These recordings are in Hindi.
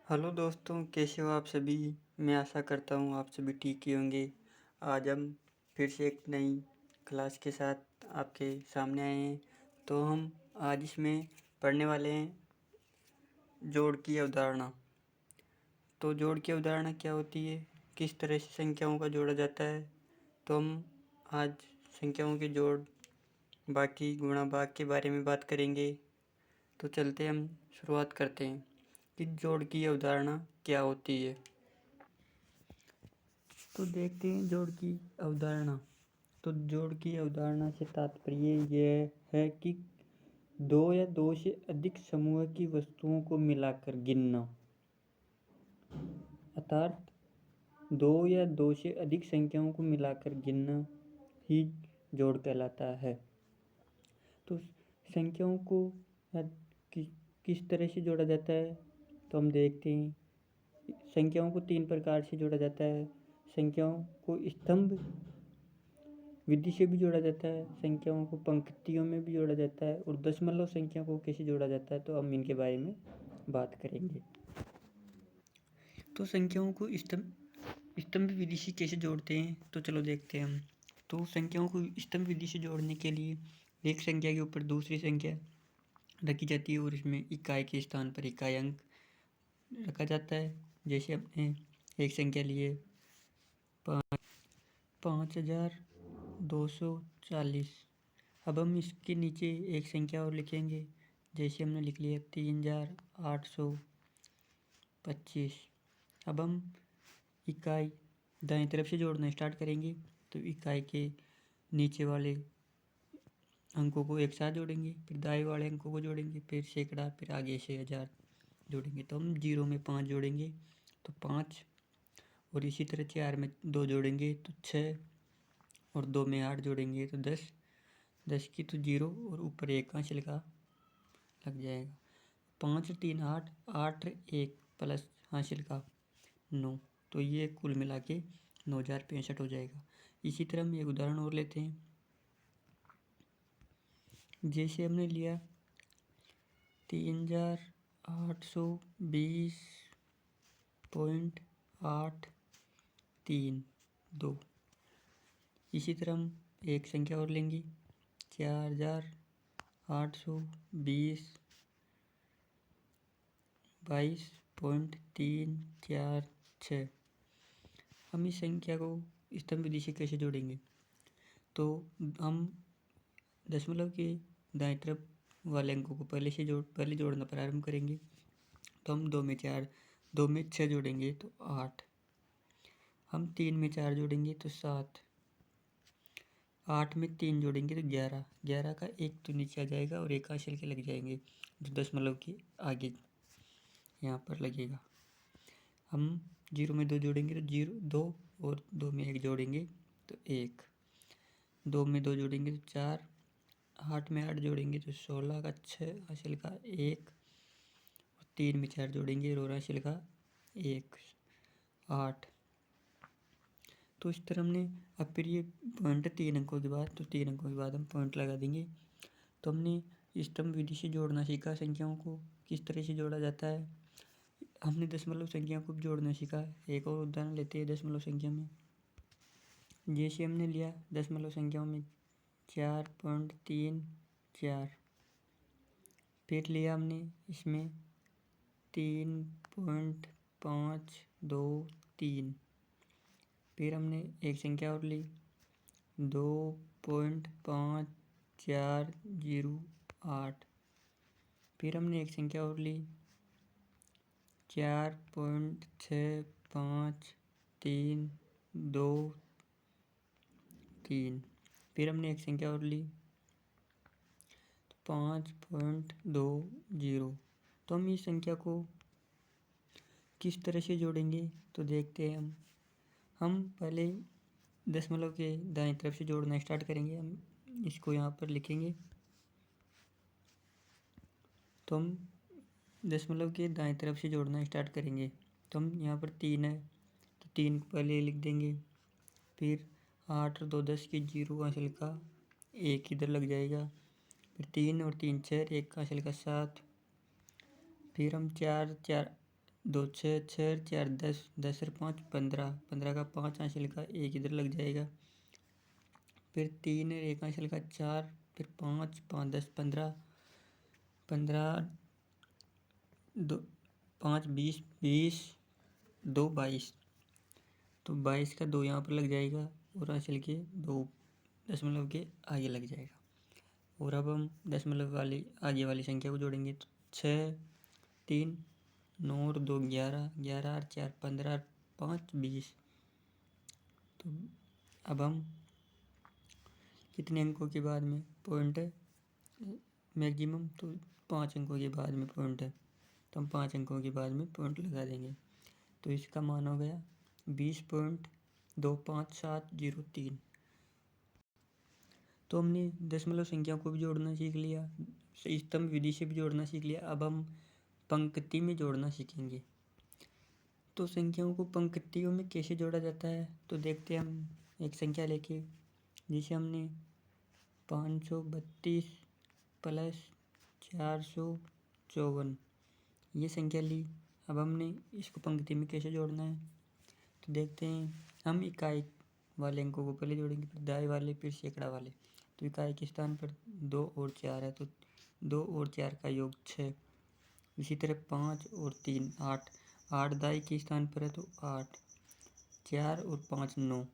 हेलो दोस्तों, कैसे हो आप सभी। मैं आशा करता हूँ आप सभी ठीक ही होंगे। आज हम फिर से एक नई क्लास के साथ आपके सामने आए हैं। तो हम आज इसमें पढ़ने वाले हैं जोड़ की अवधारणा। तो जोड़ की अवधारणा क्या होती है, किस तरह से संख्याओं का जोड़ा जाता है। तो हम आज संख्याओं के जोड़, बाकी गुणा भाग के बारे में बात करेंगे। तो चलते हम शुरुआत करते हैं कि जोड़ की अवधारणा क्या होती है। तो देखते हैं जोड़ की अवधारणा। तो जोड़ की अवधारणा से तात्पर्य यह है कि दो या दो से अधिक समूह की वस्तुओं को मिलाकर गिनना, अर्थात दो या दो से अधिक संख्याओं को मिलाकर गिनना ही जोड़ कहलाता है। तो संख्याओं को किस तरह से जोड़ा जाता है, तो हम देखते हैं। संख्याओं को तीन प्रकार से जोड़ा जाता है। संख्याओं को स्तंभ विधि से भी जोड़ा जाता है, संख्याओं को पंक्तियों में भी जोड़ा जाता है, और दशमलव संख्या को कैसे जोड़ा जाता है तो हम इनके बारे में बात करेंगे। तो संख्याओं को स्तंभ विधि से कैसे जोड़ते हैं, तो चलो देखते हैं हम। तो संख्याओं को स्तंभ विधि से जोड़ने के लिए एक संख्या के ऊपर दूसरी संख्या रखी जाती है और इसमें इकाई के स्थान पर इकाई अंक रखा जाता है। जैसे हमने एक संख्या लिए 5240। अब हम इसके नीचे एक संख्या और लिखेंगे, जैसे हमने लिख लिया 3825। अब हम इकाई दाएं तरफ से जोड़ना स्टार्ट करेंगे। तो इकाई के नीचे वाले अंकों को एक साथ जोड़ेंगे, फिर दाएं वाले अंकों को जोड़ेंगे, फिर सैकड़ा, फिर आगे से 1000 जोड़ेंगे। तो हम 0 में 5 जोड़ेंगे तो 5, और इसी तरह 4 में 2 जोड़ेंगे तो 6, और 2 में 8 जोड़ेंगे तो 10। 10 की तो 0 और ऊपर 1 का छिलका लग जाएगा। 5 3 8, 8 1 प्लस हासिल का 9, तो ये कुल मिला के 9065 हो जाएगा। इसी तरह हम एक उदाहरण और लेते हैं। जैसे हमने लिया 3820.832। इसी तरह हम एक संख्या और लेंगे 4820.22.346। हम इस संख्या को स्तंभ विधि से कैसे जोड़ेंगे, तो हम दशमलव के दाएं तरफ वाले अंकों को पहले जोड़ना प्रारंभ करेंगे। तो हम 2 में 4, 2 में 6 जोड़ेंगे तो 8, हम 3 में 4 जोड़ेंगे तो 7, 8 में 3 जोड़ेंगे तो 11, 11 का एक तो नीचे आ जाएगा और एक हासिल के लग जाएंगे जो दशमलव के आगे यहाँ पर लगेगा। हम 0 में 2 जोड़ेंगे तो 0 2, और 2 में 1 जोड़ेंगे तो 1, 2 में 2 जोड़ेंगे तो 4, 8 में 8 जोड़ेंगे तो 16 का 6 हासिल का 1, और 3 में 4 जोड़ेंगे और हासिल का 1, 8। तो इस तरह हमने, अब फिर ये पॉइंट 3 अंकों के बाद, तो 3 अंकों के बाद हम पॉइंट लगा देंगे। तो हमने स्तंभ विधि से जोड़ना सीखा, संख्याओं को किस तरह से जोड़ा जाता है। हमने दशमलव संख्या को जोड़ना सीखा। एक और उदाहरण लेते हैं दशमलव संख्या में। जैसे हमने लिया दशमलव संख्याओं में 4.34, फिर लिया हमने इसमें 3.523, फिर हमने एक संख्या और ली 2.5408, फिर हमने एक संख्या और ली 4.6523, फिर हमने एक संख्या और ली 5.20। तो हम इस संख्या को किस तरह से जोड़ेंगे, तो देखते हैं हम पहले दशमलव के दाएं तरफ से जोड़ना स्टार्ट करेंगे। हम इसको यहाँ पर लिखेंगे। तो हम दशमलव के दाएं तरफ से जोड़ना स्टार्ट करेंगे। तो हम यहाँ पर 3 है तो 3 पहले लिख देंगे, फिर 8 और 2 10 की 0 हासिल का 1 इधर लग जाएगा, फिर 3 और 3 4, 1 हासिल का 7, फिर हम 4 4 2 6 6 4 10 10 और 5 15 15 का 5 हासिल का 1 इधर लग जाएगा, फिर 3 और 1 हासिल का 4, फिर 5 5 10 15 15 2 5 20 20 2 22, तो 22 का 2 यहाँ पर लग जाएगा और हासिल के 2 दशमलव के आगे लग जाएगा। और अब हम दशमलव वाली आगे वाली संख्या को जोड़ेंगे तो 6 3 9 और 2 11 11 और 4 15 और 5 20। तो अब हम कितने अंकों के बाद में पॉइंट है मैक्सिमम, तो 5 अंकों के बाद में पॉइंट है, तो हम 5 अंकों के बाद में पॉइंट लगा देंगे। तो इसका मान हो गया 20.25703। तो हमने दशमलव संख्या को भी जोड़ना सीख लिया, स्तंभ विधि से भी जोड़ना सीख लिया। अब हम पंक्ति में जोड़ना सीखेंगे। तो संख्याओं को पंक्तियों में कैसे जोड़ा जाता है, तो देखते हैं। हम एक संख्या लेके, जिसे हमने 532 प्लस 454 ये संख्या ली। अब हमने इसको पंक्ति में कैसे जोड़ना है, तो देखते हैं। हम इकाई वाले अंकों को पहले जोड़ेंगे, फिर दाएं वाले, फिर सैकड़ा वाले। तो इकाई के स्थान पर 2 और 4 है, तो 2 और 4 का योग 6। इसी तरह 5 और 3 8, 8 दाई के स्थान पर है तो 8, 4 और 5 9,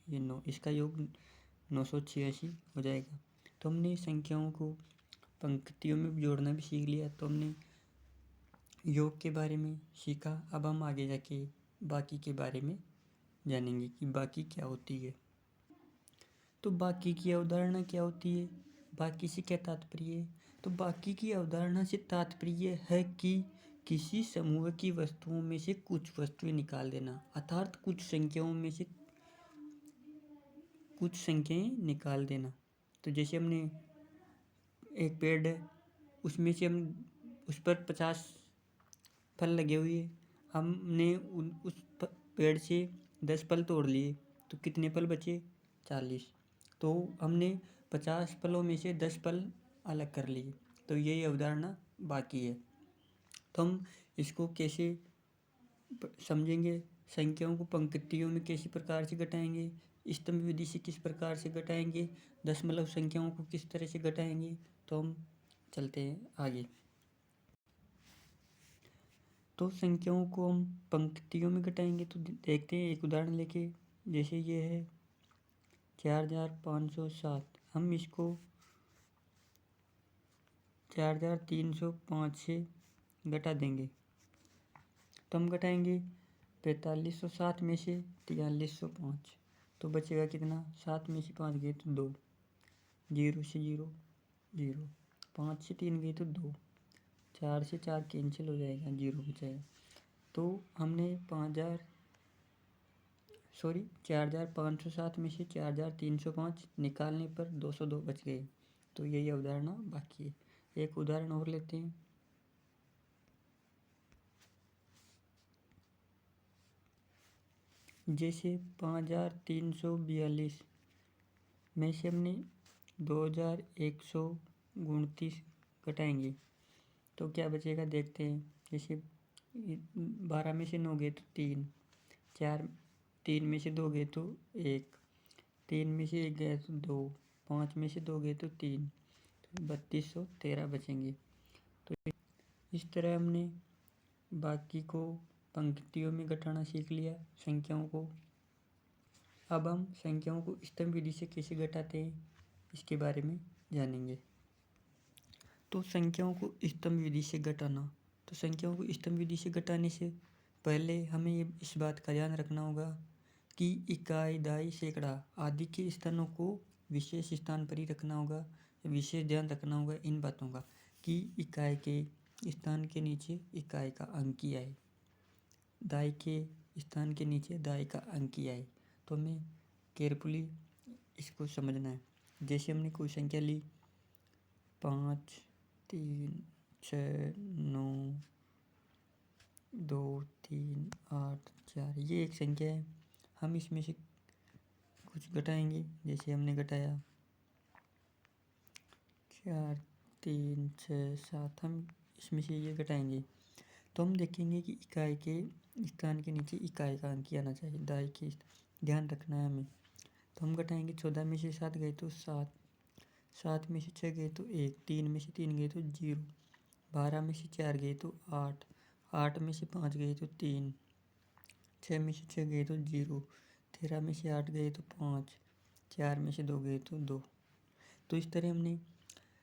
ये 9, इसका योग 986 हो जाएगा। तो हमने संख्याओं को पंक्तियों में जोड़ना भी सीख लिया। तो हमने योग के बारे में सीखा। अब हम आगे जाके बाकी के बारे में जानेंगे कि बाकी क्या होती है। तो बाकी की अवधारणा क्या होती है, बाकी से क्या तात्पर्य है। तो बाकी की अवधारणा से तात्पर्य है कि किसी समूह की वस्तुओं में से कुछ वस्तुएं निकाल देना, अर्थात कुछ संख्याओं में से कुछ संख्याएं निकाल देना। तो जैसे हमने एक पेड़ है, उसमें से हम उस पर 50 फल लगे हुए, हमने उस पेड़ से 10 फल तोड़ लिए, तो कितने फल बचे 40। तो हमने 50 फलों में से 10 फल अलग कर लिए। तो यही अवधारणा बाकी है। तो हम इसको कैसे समझेंगे, संख्याओं को पंक्तियों में किस प्रकार से घटाएंगे, स्तंभ विधि से किस प्रकार से घटाएंगे, दशमलव संख्याओं को किस तरह से घटाएंगे। तो हम चलते हैं आगे। तो संख्याओं को हम पंक्तियों में घटाएंगे तो देखते हैं एक उदाहरण लेके। जैसे ये है 4507, हम इसको 4305 से घटा देंगे। तो हम घटाएंगे 4507 में से 4305, तो बचेगा कितना, 7 में से 5 गए तो 2, 0 से 0 0, 5 से 3 गए तो 2, 4 से 4 कैंसिल हो जाएगा, 0 बचेगा। तो हमने 4507 में से 4305 निकालने पर 202 बच गए। तो यही अवधारणा बाकी है। एक उदाहरण और लेते हैं। जैसे 5342 में से हमने 2129 घटाएंगे तो क्या बचेगा देखते हैं। जैसे 12 में से 9 गए तो 3, 3 में से 2 गए तो 1, 3 में से 1 गया तो 2, 5 में से 2 गए तो 3, तो 3213 बचेंगे। तो इस तरह हमने बाकी को पंक्तियों में घटाना सीख लिया संख्याओं को। अब हम संख्याओं को स्तंभ विधि से कैसे घटाते हैं इसके बारे में जानेंगे। तो संख्याओं को स्तंभ विधि से घटाना, तो संख्याओं को स्तंभ विधि से घटाने से पहले हमें इस बात का ध्यान रखना होगा कि इकाई, दाई, सैकड़ा आदि के स्थानों को विशेष स्थान पर ही रखना होगा। विशेष ध्यान रखना होगा इन बातों का कि इकाई के स्थान के नीचे इकाई का अंक ही आए, दाई के स्थान के नीचे दाई का अंक ही आए। तो हमें केयरफुली इसको समझना है। जैसे हमने कोई संख्या ली 5 3 6 9 2 3 8 4, ये एक संख्या है। हम इसमें से कुछ घटाएंगे। जैसे हमने घटाया 4 3 6 7, हम इसमें से ये घटाएंगे तो हम देखेंगे कि इकाई के स्थान के नीचे इकाई का अंक आना चाहिए, दाई के ध्यान रखना है हमें। तो हम घटाएंगे, 14 में से 7 गए तो 7, 7 में से 6 गए तो 1, 3 में से 3 गए तो 0, 12 में से 4 गए तो 8, 8 में से 5 गए तो 3, 6 में से 6 गए तो 0, 13 में से 8 गए तो 5, 4 में से 2 गए तो 2। तो इस तरह हमने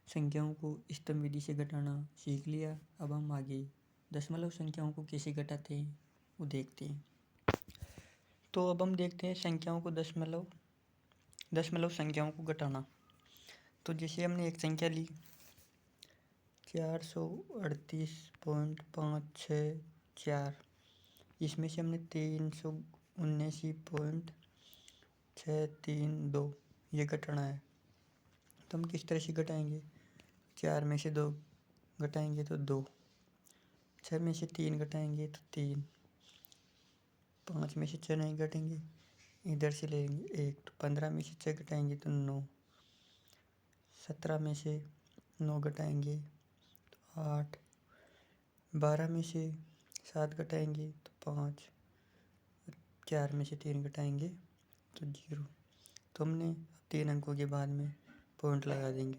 संख्याओं को स्तंभ विधि से घटाना सीख लिया। अब हम आगे दशमलव संख्याओं को कैसे घटाते हैं वो देखते हैं। तो अब हम देखते हैं संख्याओं को दशमलव संख्याओं को घटाना। तो जैसे हमने एक संख्या ली 438.564, इसमें से हमने 379.632 ये घटाना है। तो हम किस तरह से घटाएंगे, 4 में से 2 घटाएंगे तो 2, 6 में से 3 घटाएंगे तो 3, 5 में से 6 नहीं घटेंगे, इधर से लेंगे 1, तो 15 में से 6 घटाएंगे तो 9, 17 में से 9 घटाएंगे तो 8, 12 में से 7 घटाएंगे तो 5, 4 में से 3 घटाएंगे तो 0। तो हमने 3 अंकों के बाद में पॉइंट लगा देंगे।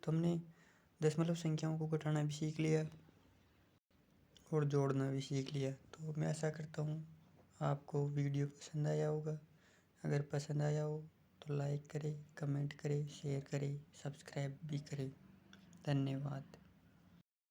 तो हमने दशमलव संख्याओं को घटाना भी सीख लिया और जोड़ना भी सीख लिया। तो मैं आशा करता हूँ आपको वीडियो पसंद आया होगा। अगर पसंद आया हो तो लाइक करें, कमेंट करें, शेयर करें, सब्सक्राइब भी करें। धन्यवाद।